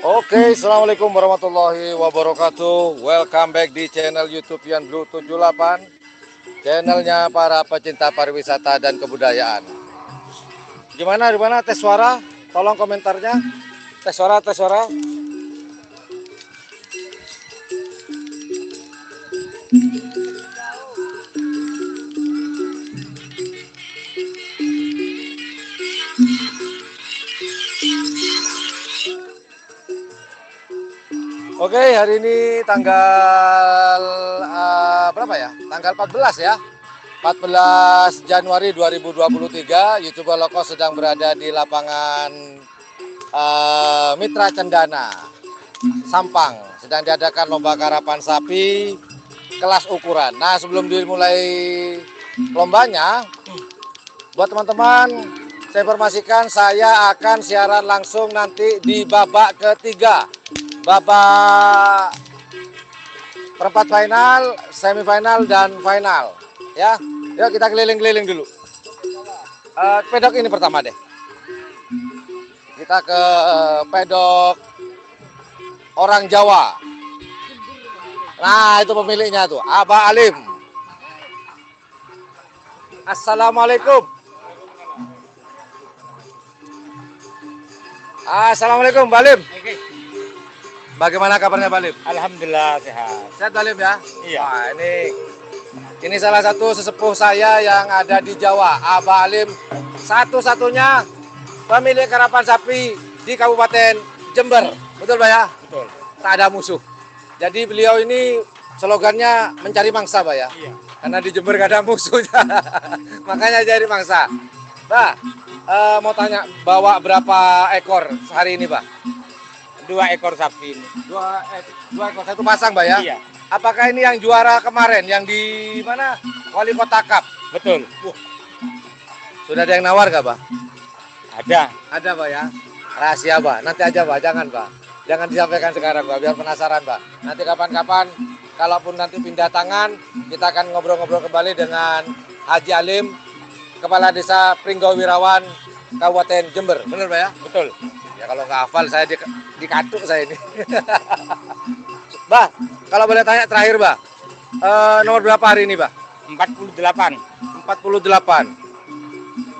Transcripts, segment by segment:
Oke, assalamualaikum warahmatullahi wabarakatuh. Welcome back di channel YouTube Yan Blue 78, channelnya para pecinta pariwisata dan kebudayaan. Gimana tes suara? Tolong komentarnya. Tes suara, tes suara. Oke, hari ini tanggal berapa ya? Tanggal 14 ya. 14 Januari 2023, YouTuber Loko sedang berada di lapangan Mitra Cendana, Sampang. Sedang diadakan lomba karapan sapi kelas ukuran. Nah, sebelum dimulai lombanya, buat teman-teman, saya informasikan saya akan siaran langsung nanti di babak ketiga. Babak perempat final, semifinal, dan final. Ya, yuk kita keliling-keliling dulu. Pedok ini pertama deh. Kita ke pedok orang Jawa. Nah, itu pemiliknya tuh, Abah Alim. Assalamualaikum. Assalamualaikum, Mbak Alim. Bagaimana kabarnya, Mbak Alim? Alhamdulillah sehat. Sehat, Mbak Alim ya? Iya. Wah, ini salah satu sesepuh saya yang ada di Jawa, Abah Alim, satu-satunya pemilik karapan sapi di Kabupaten Jember. Betul, Pak ya? Betul. Tak ada musuh. Jadi beliau ini slogannya mencari mangsa, Pak ya? Iya. Karena di Jember gak ada musuhnya. Makanya jadi mangsa. Pak, mau tanya, bawa berapa ekor hari ini, Pak? 2 ekor sapi ini. Dua ekor, satu pasang, Pak ya? Iya. Apakah ini yang juara kemarin, yang di mana? Wali Kota Cup? Betul. Sudah ada yang nawar gak, Pak? Ada. Ada, Pak ya? Rahasia, Pak. Nanti aja, Pak. Jangan, Pak. Jangan disampaikan sekarang, Pak. Biar penasaran, Pak. Nanti kapan-kapan, kalaupun nanti pindah tangan, kita akan ngobrol-ngobrol kembali dengan Haji Alim, Kepala Desa Pringgowirawan, Kabupaten Jember. Benar, Pak ya? Betul. Ya kalau nggak hafal, saya dikatuk saya ini. Bah, kalau boleh tanya terakhir, Bah. Nomor berapa hari ini, Bah? 48. 48.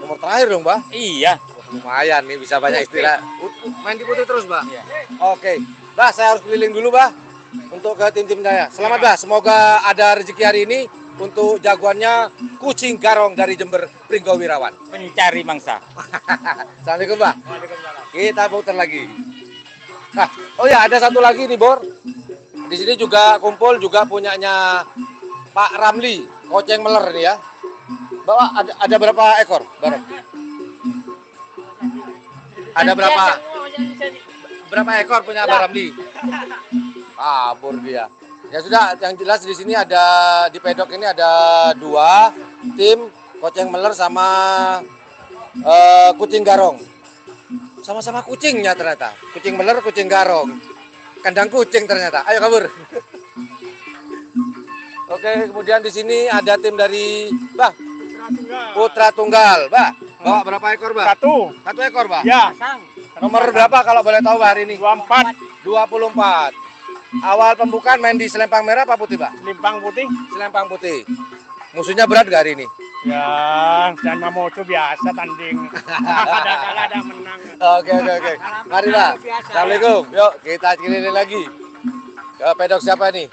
Nomor terakhir dong, Bah. Iya. Wah, lumayan nih, bisa banyak istilah. Main di putih terus, Bah. Iya. Oke. Bah, saya harus keliling dulu, Bah, untuk ke tim-tim saya. Selamat, Bah. Semoga ada rezeki hari ini untuk jagoannya Kucing Garong dari Jember Pringgowirawan. Pencari mangsa. Assalamualaikum, Bah. Waalaikumsalam. Kita putar lagi. Nah, oh ya, ada satu lagi nih, Bor. Di sini juga kumpul juga punyanya Pak Ramli, Koceng Meler nih ya. Bawa ada berapa ekor, Barok? Ada berapa ekor punya Pak Ramli? Kabur dia. Ya sudah, yang jelas di sini ada di pedok ini ada 2 tim, Koceng Meler sama Kucing Garong. Sama-sama kucingnya ternyata. Kucing Meler, Kucing Garong. Kandang kucing ternyata. Ayo kabur. Oke, kemudian di sini ada tim dari Bah Putra Tunggal. Bah, bawa berapa ekor, Bah? 1. 1 ekor, Bah. Ya. Nomor berapa kalau boleh tahu, Bah, hari ini? 24. 24. Awal pembukaan main di Selempang Merah apa Putih, Bah? Limpang putih. Selempang Putih. Musuhnya berat gak hari ini? Ya, dan Mamoto biasa tanding. Ada kalah, ada menang. Oke. Mari, Pak. Assalamualaikum. Yuk, kita keliling lagi. Ke pedok siapa nih?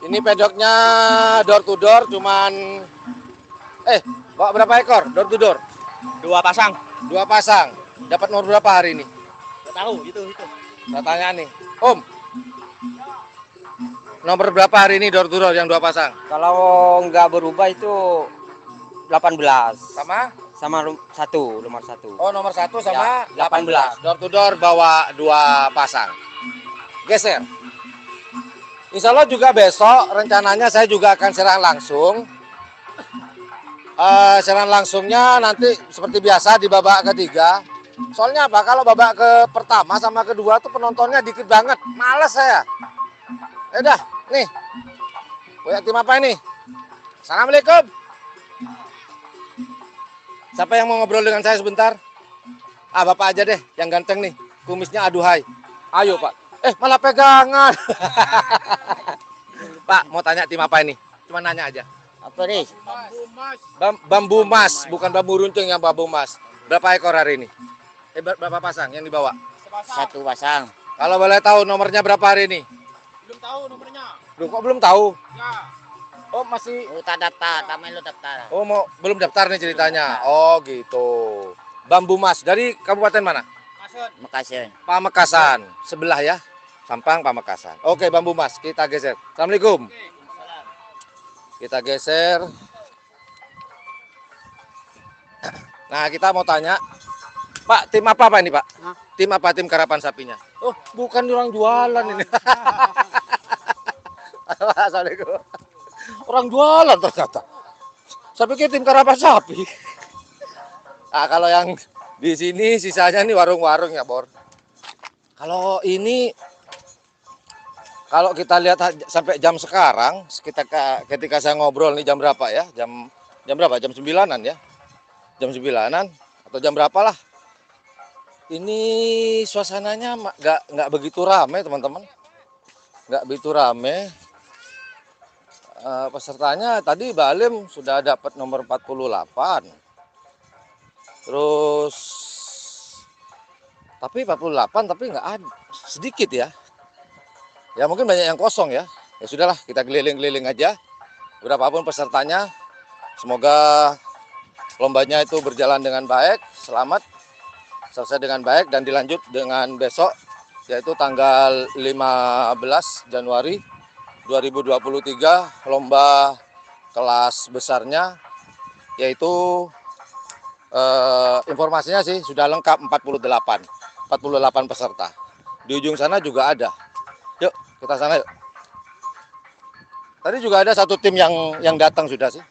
Ini pedoknya door to door, cuman bawa berapa ekor door to door? 2 pasang. 2 pasang. Dapat nomor berapa hari ini? Nggak tahu, itu. Saya tanya nih. Om, nomor berapa hari ini door to door yang 2 pasang? Kalau nggak berubah itu 18. Sama? Nomor 1. Oh, nomor 1 sama Ya, 18. Door to door bawa 2 pasang. Geser. Insya Allah juga besok rencananya saya juga akan serang langsung. Serang langsungnya nanti seperti biasa di babak ketiga. Soalnya apa? Kalau babak ke pertama sama kedua tuh penontonnya dikit banget. Males saya. Nih. Punya tim apa ini? Assalamualaikum. Siapa yang mau ngobrol dengan saya sebentar? Ah, Bapak aja deh, yang ganteng nih. Kumisnya aduhai. Ayo, Pak. Malah pegangan. Pak, mau tanya tim apa ini? Cuma nanya aja. Apa nih? Bambu mas, bukan bambu runcing yang bambu mas. Berapa ekor hari ini? Berapa pasang yang dibawa? Satu pasang. Kalau boleh tahu nomornya berapa hari ini? Belum tahu nomornya. Loh, kok belum tahu? Ya. Oh, masih. Oh, tak daftar, tak main lo daftar. Oh, belum daftar nih ceritanya. Oh, gitu. Bambu mas dari kabupaten mana? Masuk. Makasih. Pamekasan. Sebelah ya. Sampang Pamekasan. Oke, bambu mas, kita geser. Assalamualaikum. Kita geser. Nah, kita mau tanya, Pak, tim apa ini, Pak? Hah? Tim apa? Tim karapan sapinya? Oh, bukan orang jualan ini. Assalamualaikum. Orang jualan ternyata. Saya pikir tim karapan sapi. Nah, kalau yang di sini sisanya nih warung-warung ya, Bor. Kalau ini, kalau kita lihat sampai jam sekarang, ketika saya ngobrol nih jam berapa ya? Jam berapa? Jam 9-an ya? Jam 9-an atau jam berapa lah? Ini suasananya nggak begitu rame, teman-teman. Nggak begitu rame. Pesertanya tadi Balim sudah dapat nomor 48. Terus tapi 48 tapi nggak ada, sedikit ya. Ya mungkin banyak yang kosong ya. Ya sudahlah, kita keliling-keliling aja. Berapapun pesertanya, semoga lombanya itu berjalan dengan baik, selamat, selesai dengan baik dan dilanjut dengan besok, yaitu tanggal 15 Januari 2023, lomba kelas besarnya, yaitu informasinya sih sudah lengkap 48 peserta. Di ujung sana juga ada. Yuk, kita sana yuk. Tadi juga ada satu tim yang datang sudah sih.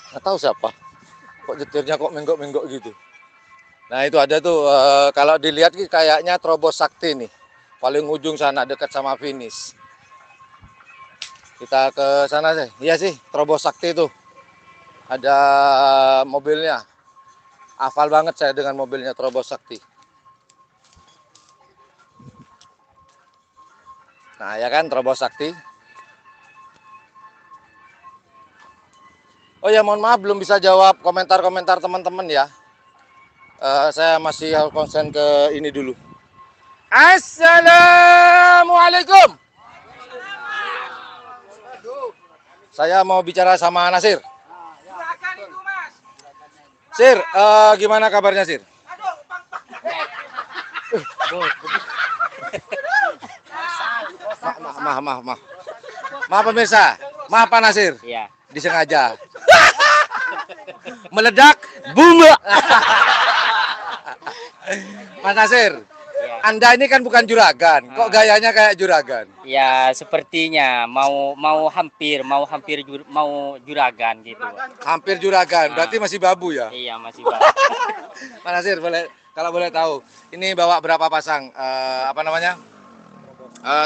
Nggak tahu siapa. Kok nyetirnya kok menggok-menggok gitu. Nah itu ada tuh, kalau dilihat kayaknya Trobos Sakti nih. Paling ujung sana dekat sama finish. Kita ke sana sih. Iya sih, Trobos Sakti tuh. Ada mobilnya. Hafal banget saya dengan mobilnya Trobos Sakti. Nah ya kan, Trobos Sakti. Oh ya, mohon maaf belum bisa jawab komentar-komentar teman-teman ya. Saya masih harus konsen ke ini dulu. Assalamualaikum. Saya mau bicara sama Nasir. Sir, gimana kabarnya Sir? Maaf. Maaf pemirsa, maaf Pak Nasir. Iya. Disengaja. Meledak, boom. Mas Nasir, Ya. Anda ini kan bukan juragan, kok gayanya kayak juragan? Ya, sepertinya mau juragan gitu. Hampir juragan, berarti masih babu ya? Iya, masih bagus. Mas Nasir, kalau boleh tahu, ini bawa berapa pasang?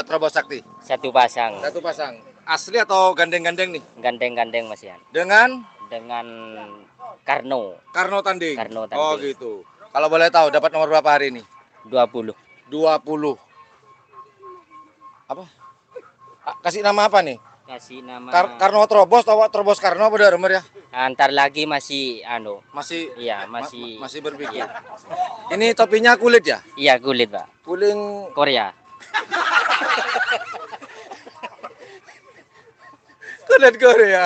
Trobos Sakti? Satu pasang. Satu pasang. Asli atau gandeng-gandeng nih? Gandeng-gandeng Mas Yan. Dengan Karno Karno Tanding? Karno Tanding. Oh gitu. Kalau boleh tahu, dapat nomor berapa hari ini? 20. 20. Apa? Kasih nama apa nih? Kasih nama Karno Trobos atau Trobos Karno apa udah ya? antar lagi masih Masih iya, masih masih berpikir. iya. Ini topinya kulit ya? Iya, kulit, Pak. Kuling Korea. kulit Korea.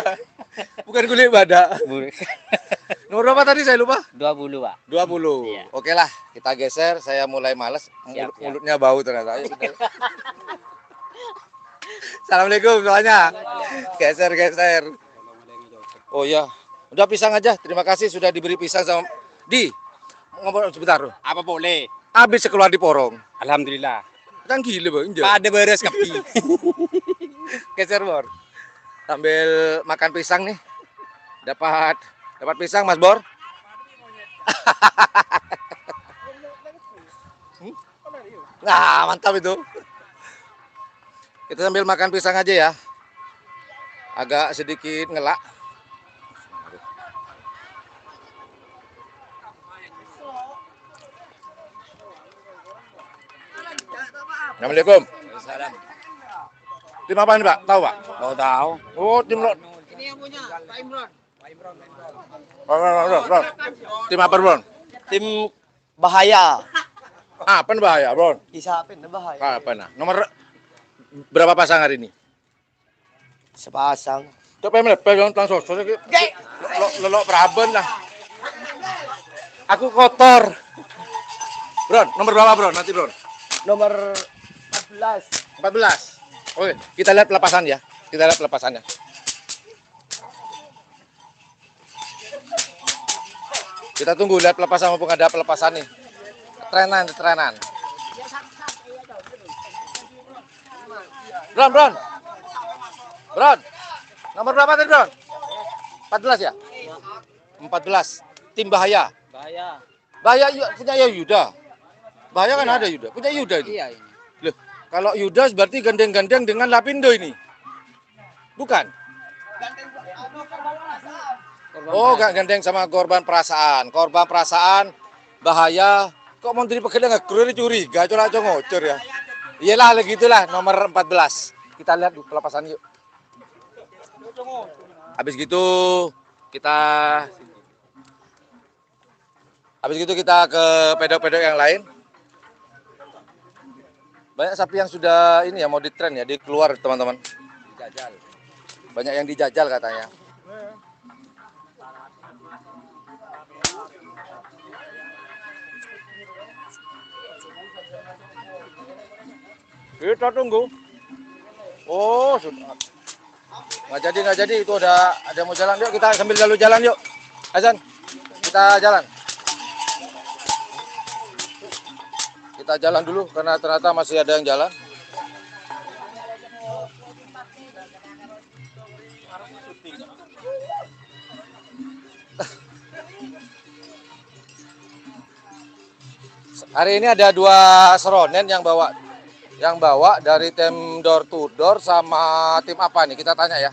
Bukan kulit badak. Nomor berapa tadi saya lupa? 20, Pak. 20. Iya. Oke lah, kita geser. Saya mulai males. Siap. Mulutnya bau ternyata. Ayo, kita. Assalamualaikum semuanya. Geser. Oh iya. Udah pisang aja. Terima kasih sudah diberi pisang sama ngomong sebentar. Apa boleh? Habis keluar di porong. Alhamdulillah. Kan gila, Bang. Pada beres kapi. Geser, Bor. Sambil makan pisang nih. Dapat pisang Mas Bor. Nah, mantap itu. Kita sambil makan pisang aja ya. Agak sedikit ngelak. Assalamualaikum. Tim apa nih Pak? Tahu Pak? Tahu. Oh, tim lo. Ini yang punya Pak Imron. Bron. Tim apa Bron? Tim bahaya. Apa nih bahaya Bron? Isapin bahaya. Apa nah? Nomor berapa pasang hari ini? Sepasang. Coba pegang langsung sosok lo praben lah. Aku kotor. Bron, nomor berapa Bron? Nanti Bron. Nomor 14. 14. Oke, kita lihat pelepasan ya. Kita lihat pelepasannya. Kita tunggu lihat pelepasan maupun ada pelepasan nih. Trenan. Bron. Nomor berapa tadi, Bron? 14 ya? 14. Tim bahaya. Bahaya punya Yuda. Bahaya kan ada Yuda. Punya Yuda ini. Iya ini. Loh, kalau Yuda berarti gandeng-gandeng dengan Lapindo ini. Bukan? Oh, gak gandeng sama korban perasaan. Korban perasaan bahaya. Kok menteri pekerjaan nggak curiga, curang ngocor ya. Iyalah, begitulah nomor 14. Kita lihat pelepasan yuk. Habis gitu kita ke pedok-pedok yang lain. Banyak sapi yang sudah ini ya mau ditren ya, dikeluar teman-teman. Dijajal. Banyak yang dijajal katanya. Kita tunggu. Oh, sudah. Nggak jadi itu ada mau jalan yuk, kita sambil lalu jalan yuk. Azan, kita jalan. Kita jalan dulu karena ternyata masih ada yang jalan. Hari ini ada 2 seronen yang bawa dari tim door to door sama tim apa nih? Kita tanya ya.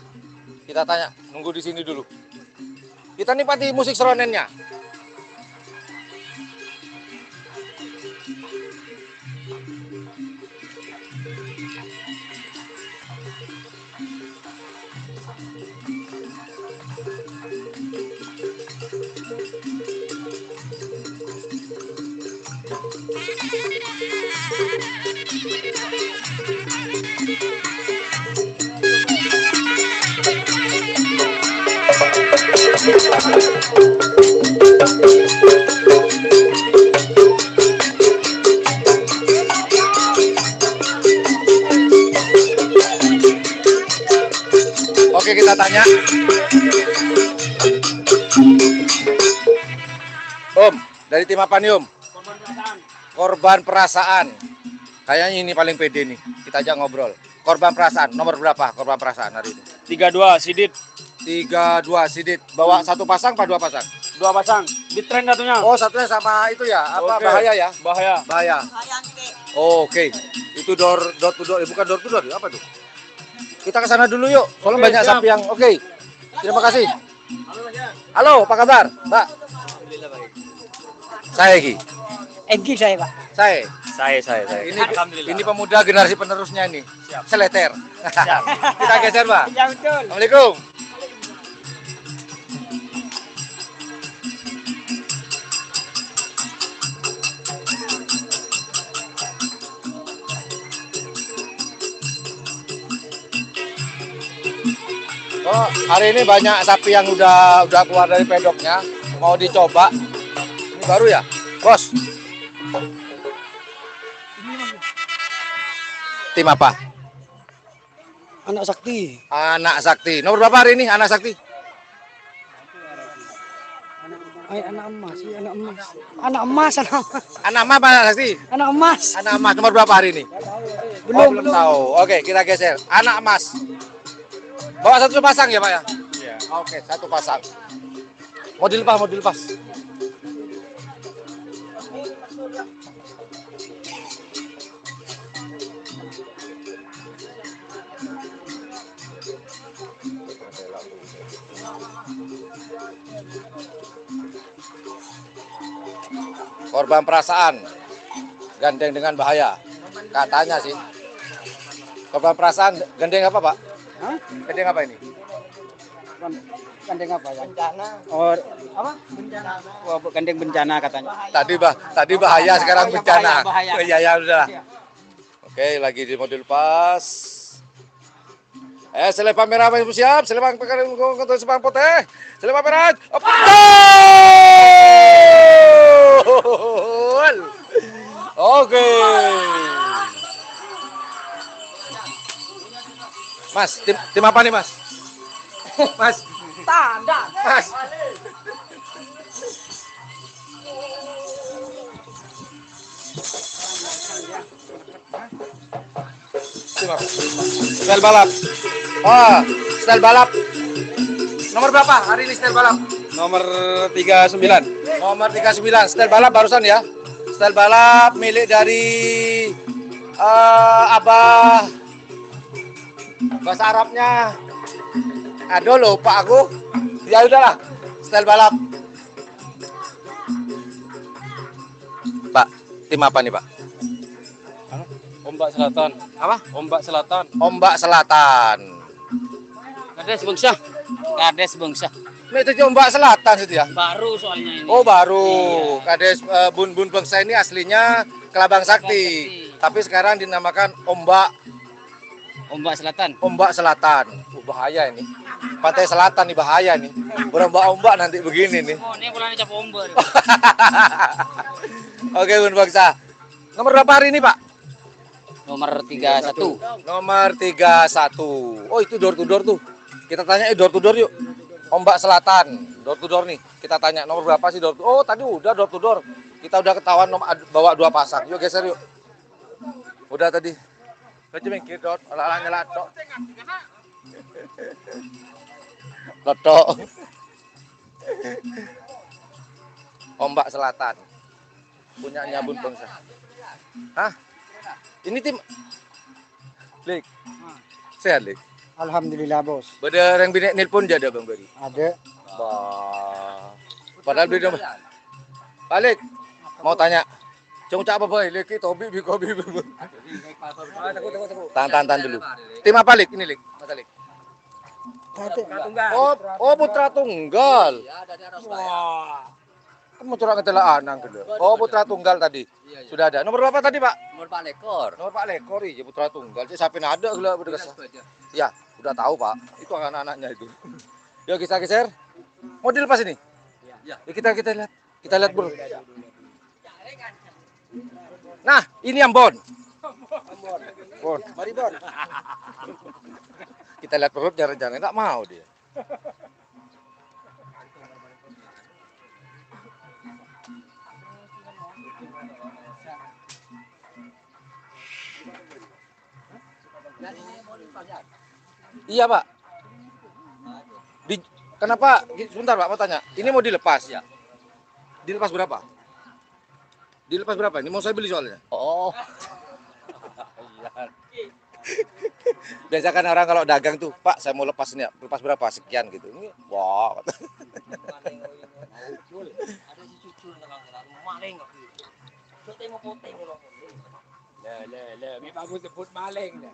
Kita tanya, nunggu di sini dulu. Kita nikmati musik seronennya. Oke, kita tanya. Om, dari tim apa nih Om? Korban perasaan. Kayaknya ini paling pede nih. Kita ajak ngobrol. Korban perasaan, nomor berapa korban perasaan hari ini? 32 Sidit. 32 Sidit. Bawa 1 pasang apa 2 pasang? 2 pasang. Di tren satunya. Oh, satunya sama itu ya. Apa Oke. bahaya ya? Bahaya. Oh, oke. Itu door to door, bukan door to door. Apa tuh? Kita ke sana dulu yuk. Soalnya Oke, banyak siap. sapi yang oke. Terima kasih. Halo, apa kabar? Pak. Saya Egi. Egi saya Pak. Saya. Ini pemuda generasi penerusnya ini. Siap. Seleter. Kita geser, Pak. Ya betul. Assalamualaikum. Oh, hari ini banyak sapi yang udah keluar dari pedoknya, mau dicoba. Ini baru ya, Bos? Tim apa? Anak sakti. Anak Sakti. Nomor berapa hari ini Anak Sakti? Anak emas. Anak emas. Anak apa Anak Sakti? Anak emas. Anak emas nomor berapa hari ini? Belum. Belum tahu. Oke, kita geser. Anak emas. Bawa satu pasang ya Pak ya? Iya. Oke, satu pasang. Mau dilepas, mau dilepas. Korban perasaan, gandeng dengan bahaya. Katanya sih. Korban perasaan, gandeng apa Pak? Hah? Gandeng apa ini? Gandeng apa ya? Bencana. Oh, Apa? Bencana. gandeng bencana katanya. Tadi bahaya, sekarang bahaya, bencana. bahaya. Iya, ya udah. Oke, lagi di modul pas. Selempang merah siap, selempang untuk selempang putih, selempang merah. Gol! Oke. Mas, tim apa nih Mas? Mas, Tanda. Mas. Style balap. Oh, style balap. Nomor berapa hari ini style balap? Nomor 39. Nomor 39. Style balap barusan ya. Style balap milik dari Abah. Bahasa Arabnya. Aduh lupa aku. Ya udahlah. Style balap. Pak, tim apa nih Pak? Ombak Selatan. Apa? Ombak Selatan. Ombak Selatan. Kades bangsa. Kades bangsa. Ini itu Ombak Selatan itu ya? Baru soalnya ini. Oh baru. Kades Bun Bangsa ini aslinya Kelabang Sakti. Tapi sekarang dinamakan Ombak Selatan. Ombak Selatan. Bahaya ini. Pantai Selatan nih bahaya nih. Berombak-ombak nanti begini nih. Oh, ini bulan cap ombak. Oke Bun Bangsa. Nomor berapa hari ini Pak? Nomor 31. Nomor 31. Oh itu door to door tuh. Kita tanya door to door yuk. Ombak Selatan, door to door nih. Kita tanya nomor berapa sih door to. Oh tadi udah door to door. Kita udah ketahuan bawa 2 pasang. Yuk geser yuk. Udah tadi. Coba mikir dot, ala-ala nyala dot. Lotok. Ombak Selatan. Punyanya Bun Bangsa. Hah? Ini tim Lik. Sehat Lik. Alhamdulillah bos. Beda yang bini nelpon jadi Bang Beri. Ada. Bah. Padahal beli nomor. Balik. Mau tanya. Cung cak apa boy? Lik tobi bi kobi. Tahan dulu. Tim apa Lik? Ini Lik. Masa Lik. Oh putra tunggal. Wah. Kamu curang ketela anang dulu. Oh putra tunggal tadi. Sudah ada. Nomor berapa tadi Pak? Nomor Pak Lekor. Nomor Pak Lekor iya putra tunggal. Cik sampai ada gula bedekas. Ya, udah tahu Pak. Itu anak-anaknya itu. Yuk kita geser. Mau dilepas ini? Ya. Kita lihat. Kita lihat bro. Nah, ini yang Bon. Bon. Mari Bon. Kita lihat perutnya rencana enggak mau dia. Iya Pak. Kenapa? Sebentar Pak, mau tanya. Ini mau dilepas ya? Dilepas berapa? Dilepas berapa? Ini mau saya beli soalnya. Oh. Biasa kan orang kalau dagang tuh, Pak saya mau lepas ini, lepas berapa? Sekian gitu. Ini, wah. Ada si cucu maling kok. Kita mau poteng loh. Mi bagus sebut maling dah.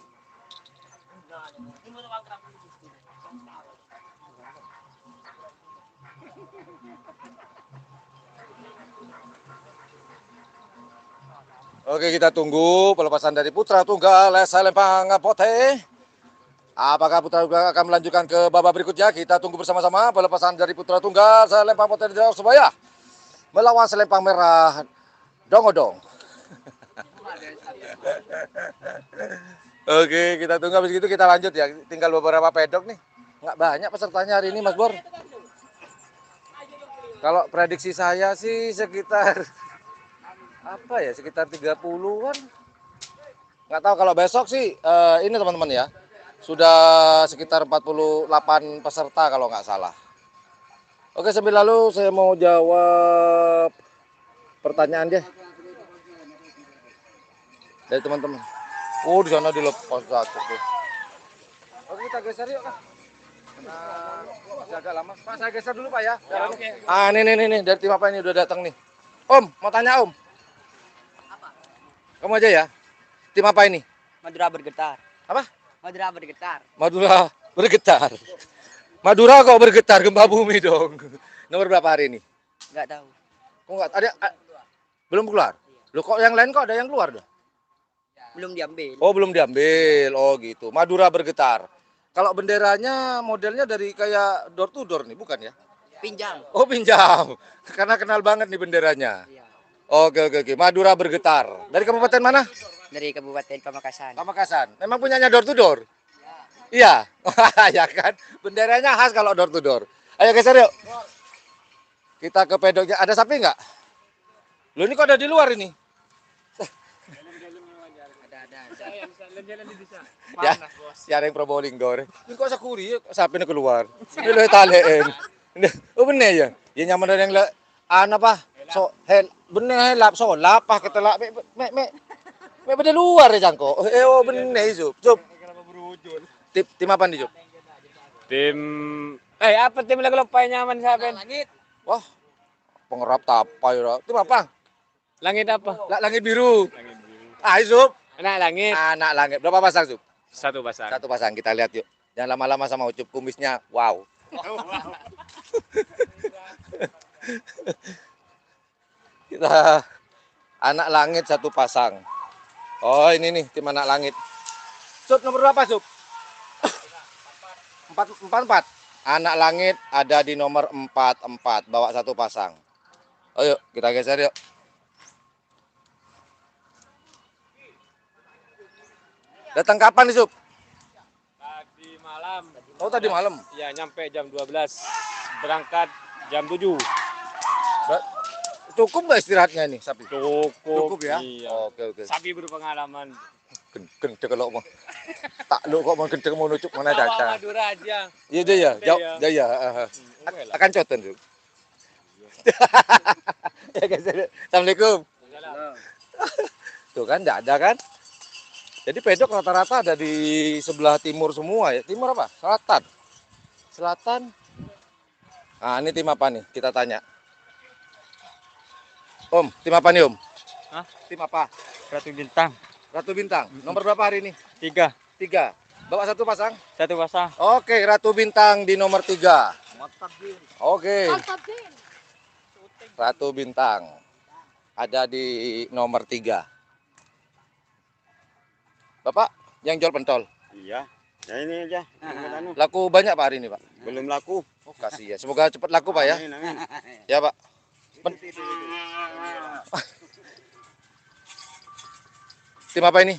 Oke, kita tunggu pelepasan dari putra tunggal Selempang Putih. Apakah putra tunggal akan melanjutkan ke babak berikutnya? Kita tunggu bersama-sama pelepasan dari putra tunggal Selempang Putih di Surabaya melawan Selempang Merah Dongodong. Oke, kita tunggu habis itu kita lanjut ya. Tinggal beberapa pedok nih. Nggak banyak pesertanya hari ini Mas Bor. Kalau prediksi saya sih sekitar apa ya, sekitar 30-an. Nggak tahu kalau besok sih ini teman-teman ya. Sudah sekitar 48 peserta kalau nggak salah. Oke, sambil lalu saya mau jawab pertanyaan dia dari teman-teman. Oh, di sana di pos 1 tuh. Oke, kita geser yuk, Kak. Nah, masih agak lama. Pak, saya geser dulu, Pak ya. Oke. Ah, nih dari tim apa ini udah datang nih. Om, mau tanya Om. Kamu aja ya. Tim apa ini? Madura bergetar. Apa? Madura bergetar. Madura bergetar. Madura kok bergetar, gempa bumi dong. Nomor berapa hari ini? Enggak tahu. Kok nggak ada? Belum keluar. Loh, kok yang lain kok ada yang keluar dah? Belum diambil. Oh, belum diambil. Oh, gitu. Madura bergetar. Kalau benderanya modelnya dari kayak door to door nih, bukan ya? Pinjam. Oh, pinjam. Karena kenal banget nih benderanya. Iya. Oke. Madura bergetar. Dari kabupaten mana? Dari Kabupaten Pamekasan. Pamekasan. Memang punyanya door to door? Iya. Ya kan? Benderanya khas kalau door to door. Ayo geser yuk. Kita ke pedoknya. Ada sapi nggak? Loh, ini kok ada di luar ini? Ya, si ada yang Probolinggo. Ini kok sakuri, sapi ini keluar. Ini lo talen. Oh bener ya? Ya nyaman dari yang apa? So bener lap so lapah ketelak me bener luar ya jangko. Oh bener Zup. Tim apa nih Zup? Tim apa tim lagu lepai nyaman siapa? Langit. Wah, pengerap tapai ya. Tim apa? Langit apa? Langit biru. Langit biru. Ah, Zup. Anak langit. Anak langit. Berapa pasang Zup? Satu pasang. Satu pasang, kita lihat yuk. Jangan lama-lama sama Ucup, kumisnya. Wow. Kita anak langit satu pasang. Oh, ini nih tim anak langit. Sup nomor berapa, Sup? 44. Anak langit ada di nomor 44, bawa satu pasang. Ayo, kita geser yuk. Datang kapan nih, Sup? Tadi malam. Oh, tadi malam. Ya, nyampe jam 12. Berangkat jam 7. Cukup nggak istirahatnya nih, sapi? Cukup ya? Iya. Oke. Sapi berpengalaman. Kenceng kalau mau. Tak lu kok mau kenceng mau nucuk mana Bawa caca. Madura aja. Iya dia ya, Jaya. Akan coten tuh. Ya guys, assalamualaikum. Tuh kan, tidak ada kan? Jadi pedok rata-rata ada di sebelah timur semua ya. Timur apa? Selatan. Selatan. Nah, ini tim apa nih? Kita tanya. Om, tim apa nih Om? Hah? Tim apa? Ratu Bintang. Ratu Bintang. Nomor berapa hari ini? 3. 3. Bawa satu pasang? Satu pasang. Oke, Ratu Bintang di nomor 3. Oke. Ratu Bintang ada di nomor 3. Bapak yang jual pentol. Iya. Ya ini aja. Laku banyak Pak hari ini, Pak? Belum laku. Oh, kasih ya. Semoga cepat laku, Pak ya. Amin. Ya, Pak. Tim apa ini?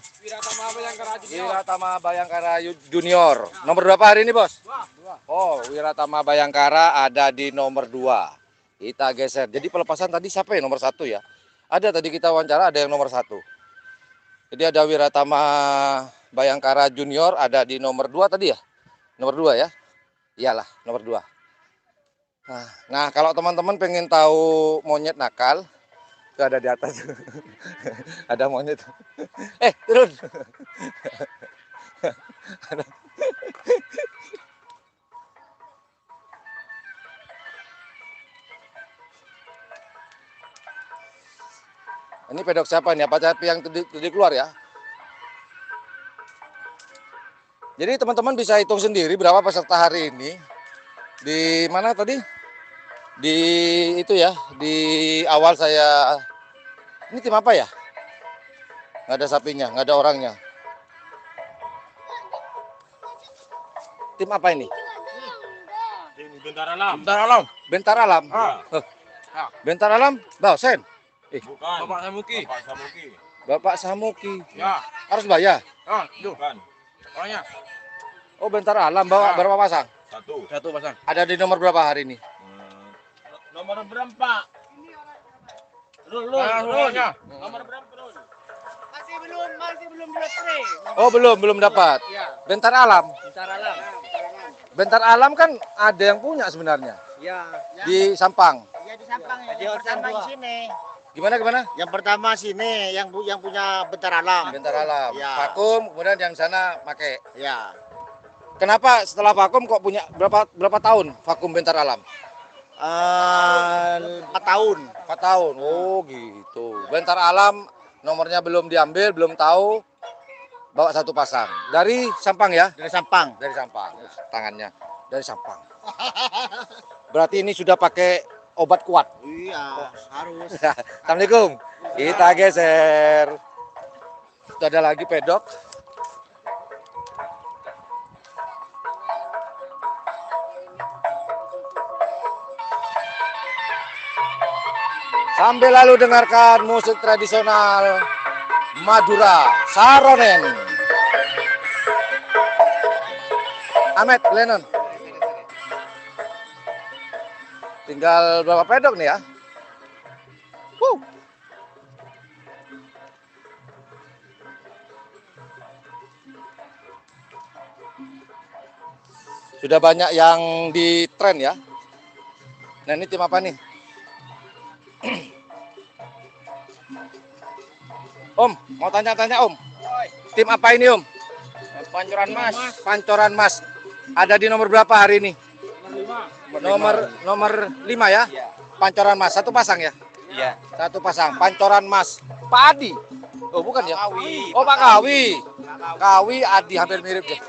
Wiratama Bayangkara Junior. Nomor berapa hari ini, Bos? 2. Oh, Wiratama Bayangkara ada di nomor 2. Kita geser. Jadi pelepasan tadi siapa ya nomor 1 ya? Ada tadi kita wawancara ada yang nomor 1. Jadi ada Wiratama Bayangkara Junior ada di nomor 2 tadi ya? Nomor 2 ya? Iyalah, nomor 2. Nah, kalau teman-teman pengen tahu monyet nakal, itu ada di atas. Ada monyet. Turun. Ini pedok siapa nih? Apa sapi yang tadi keluar ya? Jadi teman-teman bisa hitung sendiri berapa peserta hari ini. Di mana tadi? Di itu ya, di awal saya. Ini tim apa ya? Nggak ada sapinya, nggak ada orangnya. Tim apa ini? Bentar alam. Bentar Alam. Bentar Alam, Sen. Bukan. Bapak Samuki. Bapak Samuki. Ya. Harus bayar. Bukan. Orangnya. Oh, Bentar Alam bawa berapa pasang? Satu pasang. Ada di nomor berapa hari ini? Nomor berapa? Rul. Nomor berapa, Rul? masih belum diletre. Oh, belum dapat. Iya, Bentar Alam. bentar alam. Bentar Alam kan ada yang punya sebenarnya Iya. di Sampang. Ya di Sampang ya. Jadi Yang hotel pertama di dua. sini. Gimana? Yang pertama sini yang punya Bentar Alam. Bentar Alam. Ya. Vakum, kemudian yang sana pakai. Ya. Kenapa setelah vakum kok punya berapa tahun vakum Bentar Alam? 4 tahun. 4 tahun. Oh, gitu. Bentar Alam nomornya belum diambil, belum tahu. Bawa 1 pasang. Dari Sampang ya? Dari Sampang. Dari Sampang. Tangannya dari Sampang. Berarti ini sudah pakai obat kuat. Iya, harus. Assalamualaikum. Kita geser. Sudah ada lagi pedok. Sambil lalu dengarkan musik tradisional Madura, Saronen. Ahmed, Lennon. Tinggal berapa pedok nih ya? Wuh. Sudah banyak yang di tren ya. Nah, ini tim apa nih? Om, mau tanya-tanya Om. Tim apa ini Om? Pancoran Mas. Pancoran Mas. Ada di nomor berapa hari ini? Nomor 5. Nomor 5 ya? Iya. Pancoran Mas, 1 pasang ya? Iya. 1 pasang. Pancoran Mas. Pak Adi. Oh, bukan ya? Kawi. Oh, Pak Kawi. Kawi Adi hampir mirip deh.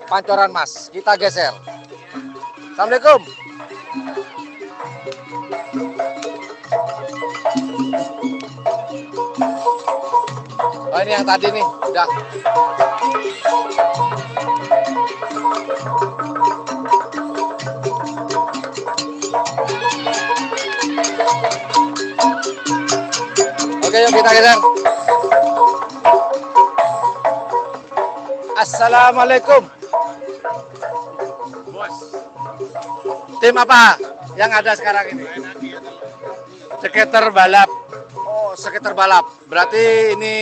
Pancoran Mas. Kita geser. Assalamualaikum. Oh, ini yang tadi nih, udah. Oke, yuk kita geser. Assalamualaikum. Bos. Tim apa yang ada sekarang ini? Skater balap. Oh, skater balap. Berarti ini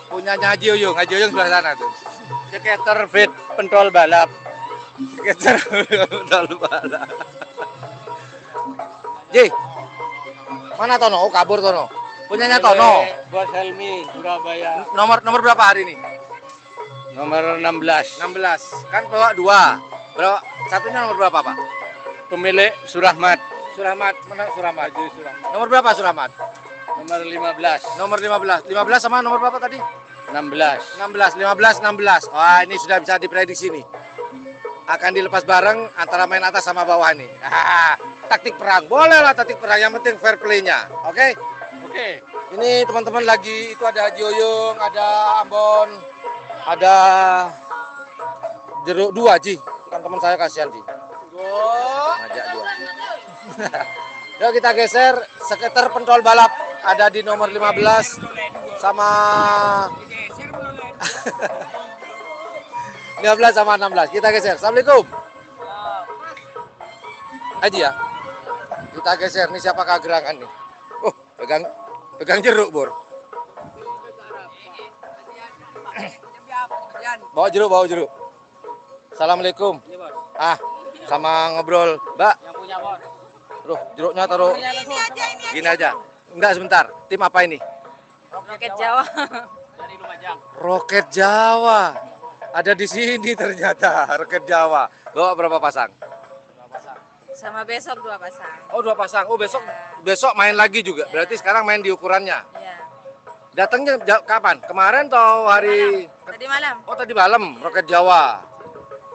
punyanya Haji Uyung. Haji Uyung sebelah sana tuh. Skater fit pentol balap. Skater pentol balap. Ji, mana Tono? Oh, kabur Tono. Punyanya Tono. Bos Helmi, Surabaya. Nomor berapa hari ini? Nomor 16. 16. Kan bawa 2. Berapa? Satunya nomor berapa, Pak? Pemilik Surahmat. Surahmat. Mana Surahmat? Haji Surahmat. Nomor berapa Surahmat? Nomor 15. Nomor 15. 15 sama nomor berapa tadi? 16. 16. Wah, ini sudah bisa diprediksi nih. Akan dilepas bareng antara main atas sama bawah nih. Taktik perang. Boleh lah taktik perang, yang penting fair play-nya. Oke? Oke. Ini teman-teman lagi, itu ada Haji Oyung, ada Ambon, ada Jeruk 2, Ji. Kan teman saya kasihan, Ji. Ngajak 2. Yuk kita geser, skater pentol balap ada di nomor 15 sama 15 sama 16. Kita geser. Assalamualaikum. Haji ya. Kita geser. Nih siapa gerangan nih? Oh, pegang jeruk, Bor. Bawa jeruk. Assalamualaikum. Ah, sama ngobrol, Mbak. Yang punya bos. Tuh, jeruknya taruh. Gini aja. Enggak, sebentar. Tim apa ini? Roket Jawa. Dari Lumajang. Roket Jawa. Ada di sini ternyata, Roket Jawa. Bawa berapa pasang? Sama besok 2 pasang. Oh, 2 pasang. Oh, besok main lagi juga. Berarti sekarang main di ukurannya. Iya. Datangnya kapan? Kemarin atau hari? Tadi malam. Oh, tadi malam. Roket Jawa.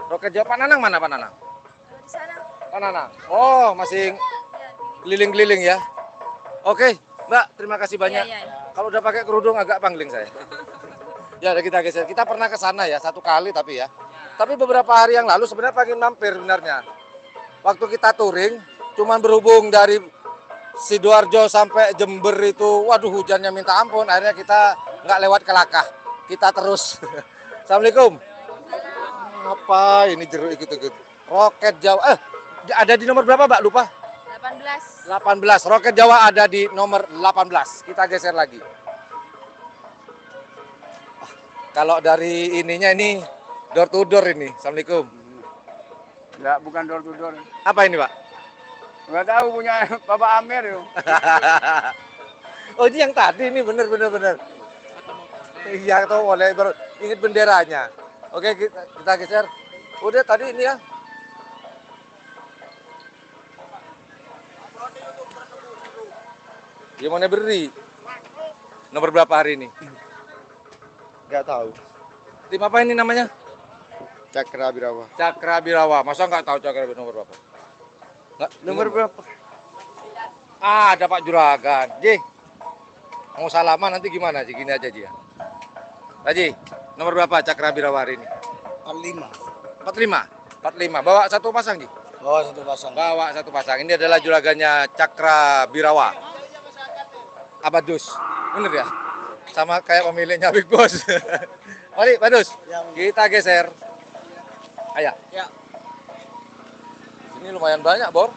Roket Jawa. Pak Nanang mana Pak Nanang? Di sana. Pak Nanang. Oh, masih keliling-keliling ya. Oke, Mbak. Terima kasih banyak. Iya, iya. Kalau udah pakai kerudung agak pangling saya. Ya, udah kita geser. Kita pernah ke sana ya, 1 kali tapi ya. Tapi beberapa hari yang lalu sebenarnya pengen mampir sebenarnya. Waktu kita touring, cuman berhubung dari Sidoarjo sampai Jember itu, waduh hujannya minta ampun. Akhirnya kita nggak lewat Kelakah, kita terus. Assalamualaikum. Apa ini jeruk ikut-ikut? Roket Jawa. Ada di nomor berapa, Mbak? Lupa. 18. 18. Roket Jawa ada di nomor 18. Kita geser lagi. Kalau dari ininya ini door to door ini. Assalamualaikum. Enggak, bukan door to door. Apa ini, Pak? Enggak tahu punya Bapak Amir yuk. Oh, ini yang tadi ini bener. Iya, tahu boleh ingat benderanya. Oke, kita geser. Udah tadi ini ya. Gimana beri? Nomor berapa hari ini? Enggak tahu. Tim apa ini namanya? Cakra Birawa. Cakra Birawa. Masa nggak tahu Cakra Birawa nomor berapa? Nggak, Nomor berapa? Ah, ada Pak Juragan. Ji, mau salaman nanti gimana? Ji, gini aja Ji ya. Haji, nomor berapa Cakra Birawa hari ini? 45. 45. Bawa satu pasang Ji. Oh, satu pasang. Bawa satu pasang. Ini adalah juragannya Cakra Birawa. Abadus. Bener ya? Sama kayak pemiliknya Big Boss. Mari, Badus. Kita geser. Ayo. Ya. Ini lumayan banyak, Bor.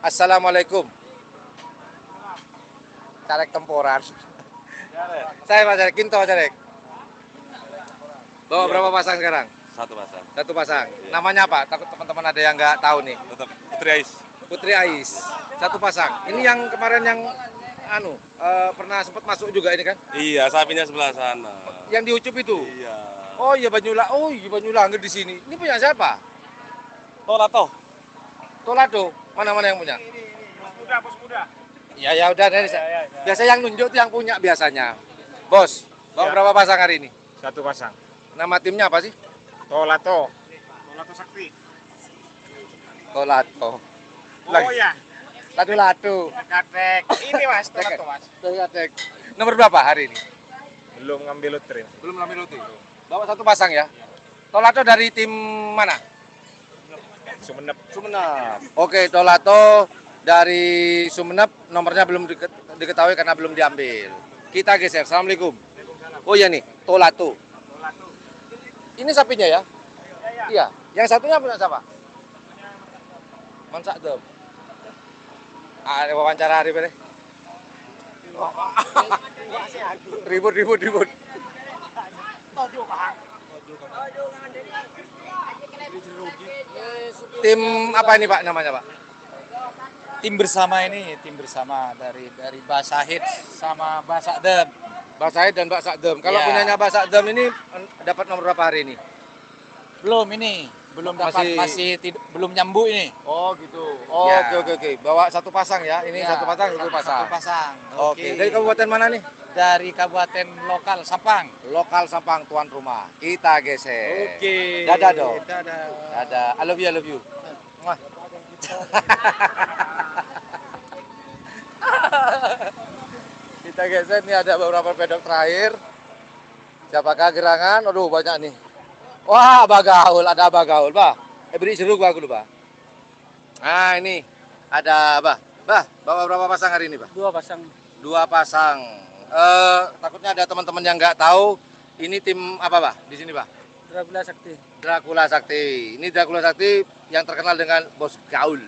Assalamualaikum. Carek temporan. Saya Mas Carek, Kinto Mas Carek. Bawa berapa pasang sekarang? Satu pasang. Satu pasang. Namanya apa? Takut teman-teman ada yang nggak tahu nih. Tetap Putri Ais. Putri Ais. Satu pasang. Ini yang kemarin yang pernah sempat masuk juga ini kan? Iya, sapinya sebelah sana. Yang di Ucup itu. Iya. Oh iya Banyula. Oh iya Banyula di sini. Ini punya siapa? Tolato. Tolado. Mana-mana yang punya? Bos muda. Ya udah dari saya. Biasa yang nunjuk tuh yang punya biasanya. Bos, bawa berapa pasang hari ini? Satu pasang. Nama timnya apa sih? Tolato Sakti. Tolato. Oh ya, Ladu-ladu. Katek. Ini Mas, Tolato Mas. Tolatek. Nomor berapa hari ini? Belum ngambil lotre. Belum ambil lotre. Bawa satu pasang ya. Tolato dari tim mana? Sumenep. Sumenep. Oke, Tolato dari Sumenep, nomornya belum diketahui karena belum diambil. Kita geser. Assalamualaikum. Oh iya nih, Tolato. Ini sapinya ya? Iya. Yang satunya punya siapa? Mansak Dem. Ada wawancara hari ini. Ribut. Tim apa ini Pak namanya Pak? Tim bersama dari Basahid sama Basakdem. Mbak Said dan Mbak Sakdem. Kalau Ya. punyanya Mbak Sakdem ini dapat nomor berapa hari ini? Belum dapat, belum nyambu ini. Oh gitu. Oh, Ya. Oke. Bawa satu pasang ya. Ini Ya, satu pasang. Satu pasang. Oke. Dari kabupaten mana nih? Dari kabupaten lokal Sampang. Lokal Sampang tuan rumah. Kita geser. Oke. Dadah dong. Dadah. Dadah. I love you. Muah. Kita geser nih ada beberapa pedok terakhir. Siapakah gerangan? Aduh banyak nih. Wah, Bagaul, ada Bagaul, Bah. Beri jeruk Bah dulu, Bah. Nah, ini ada Bah. Bah, bawa berapa pasang hari ini, Bah? 2 pasang. 2 pasang. Takutnya ada teman-teman yang nggak tahu ini tim apa, Bah? Di sini, Bah. Dracula Sakti. Dracula Sakti. Ini Dracula Sakti yang terkenal dengan Bos Gaul.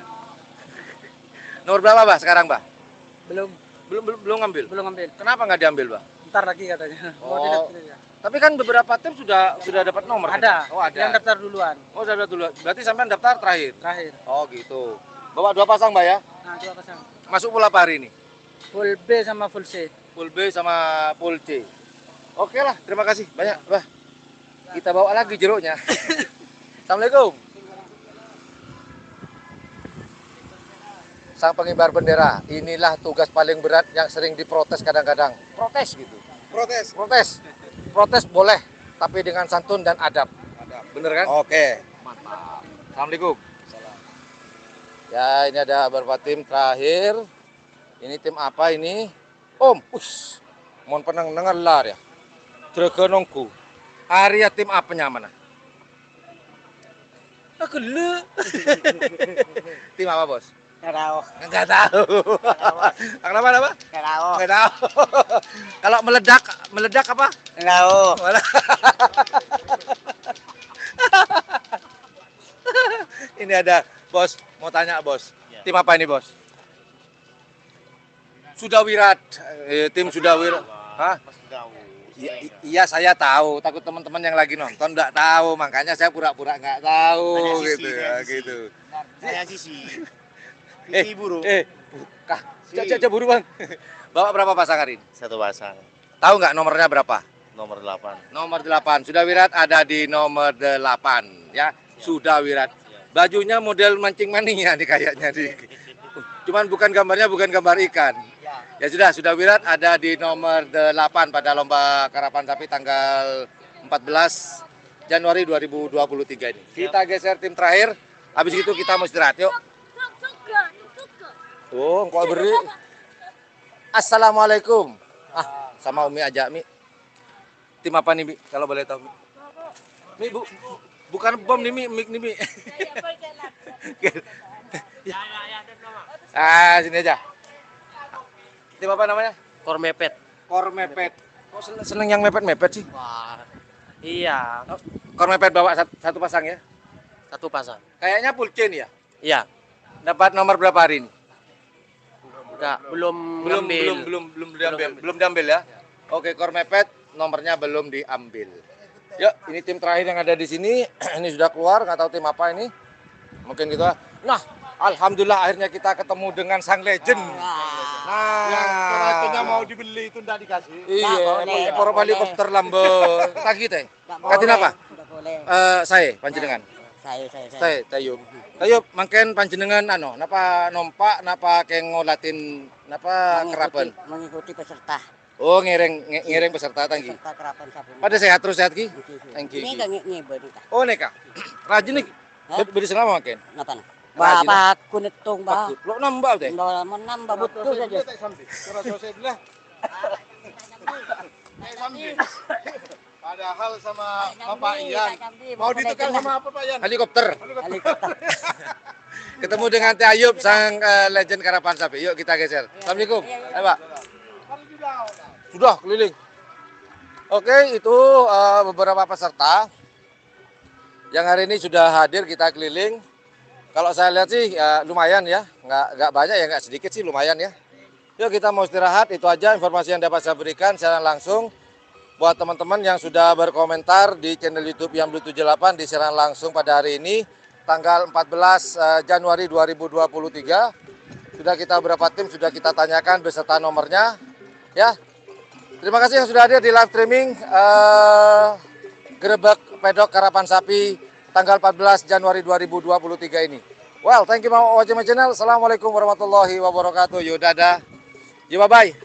Nomor berapa, Bah, sekarang, Bah? Belum ngambil. Kenapa nggak diambil, Bah? Ntar lagi katanya. Oh. Tapi kan beberapa tim sudah dapat nomor. Ada. Kan? Oh, ada. Yang daftar duluan. Oh, sudah daftar dulu. Berarti sampean daftar terakhir. Terakhir. Oh, gitu. Bawa 2 pasang, Mbak ya. Nah, 2 pasang. Masuk pula apa hari ini? Full B sama full C. Full B sama full C. Oke lah, terima kasih banyak, Bah. Kita bawa lagi jeruknya. Assalamualaikum. Sang pengibar bendera, inilah tugas paling berat yang sering diprotes kadang-kadang. Protes gitu. Protes boleh, tapi dengan santun dan adab. Bener kan? Oke. Mantap. Assalamualaikum. Ya, ini ada beberapa tim terakhir. Ini tim apa ini? Om, mohon penang dengar ya. Dragonongku. Area tim apanya mana? Aku lu. Tim apa, Bos? Enggak tahu. Kenapa apa? Enggak tahu. Kalau meledak apa? Enggak tahu. Ini ada Bos, mau tanya Bos. Tim apa ini, Bos? Sudawirat. Tim Sudawirat. Hah? Pasti tahu. Iya saya tahu, takut teman-teman yang lagi nonton nggak tahu, makanya saya pura-pura nggak tahu Tanya Sisi, gitu ya tanya Sisi. gitu. Saya Sisi. Eh, Sisi buru. Kah, caca buru bang. Bawa berapa pasang hari ini? Satu pasang. Tahu nggak nomornya berapa? Nomor 8. Nomor 8. Sudah Wirat ada di nomor 8 ya. Sudah Wirat. Bajunya model mancing mania nih kayaknya nih. Cuman bukan gambarnya bukan gambar ikan. Ya sudah Wirat ada di nomor 8 pada lomba karapan sapi tanggal 14 Januari 2023 ini. Kita geser tim terakhir. Habis itu kita mau istirahat yuk. Tuh, kok beri. Assalamualaikum. Sama Umi aja, Mi. Tim apa nih, Mi? Kalau boleh tahu, Mi. Mi, bukan bom nih, Mi. Mik nih, Mi. Sini aja. Tim apa namanya? Kor mepet. Kor mepet. Kok seneng yang mepet-mepet sih? Wah. Iya, Kor mepet bawa satu pasang ya? satu pasang. Kayaknya full chain ya? Iya. Dapat nomor berapa hari ini? Enggak, belum ngambil. Belum diambil ya? Oke, kor mepet nomornya belum diambil. Yuk, ini tim terakhir yang ada di sini. Ini sudah keluar, nggak tahu tim apa ini. Mungkin gitu. Nah, alhamdulillah akhirnya kita ketemu dengan sang legend. Yang Nah, mau dibeli itu enggak dikasih. iya, ekor helikopter lambo. Tagi teh. Katin apa? Saya panjenengan. Saya. Tayub. Tayub mangken panjenengan napa nompak napa kenggo latin napa kerapen. Mengikuti peserta. Oh, ngereng peserta tanggi. Peserta kerapan sapi. Pada sehat terus sehat ki. Thank you. Ini enggak ngibet kita. Oh, neka. Rajin nih. Beri selama makin. Kenapa? Rajin. Bapak aku netung, Bah. Lo nambah teh. Menambah betul saja. Padahal sama Bapak Ian. Mau ditukar sama apa Pak Ian? Helikopter. Helikopter. Ketemu dengan Teh Ayub sang legend karapan sapi. Yuk kita geser. Assalamualaikum. Ayo, Pak. Sudah keliling. Oke, itu beberapa peserta yang hari ini sudah hadir kita keliling. Kalau saya lihat sih lumayan ya, nggak banyak ya, nggak sedikit sih, lumayan ya. Yuk kita mau istirahat, itu aja informasi yang dapat saya berikan secara langsung. Buat teman-teman yang sudah berkomentar di channel YouTube Yan Blue 78 disiaran langsung pada hari ini, tanggal 14 Januari 2023. Sudah kita beberapa tim, sudah kita tanyakan beserta nomornya. Ya, terima kasih yang sudah hadir di live streaming Grebek Pedok Karapan Sapi tanggal 14 Januari 2023 ini. Well, thank you for watching my channel. Assalamualaikum warahmatullahi wabarakatuh. Yo, dadah. Yo, bye-bye.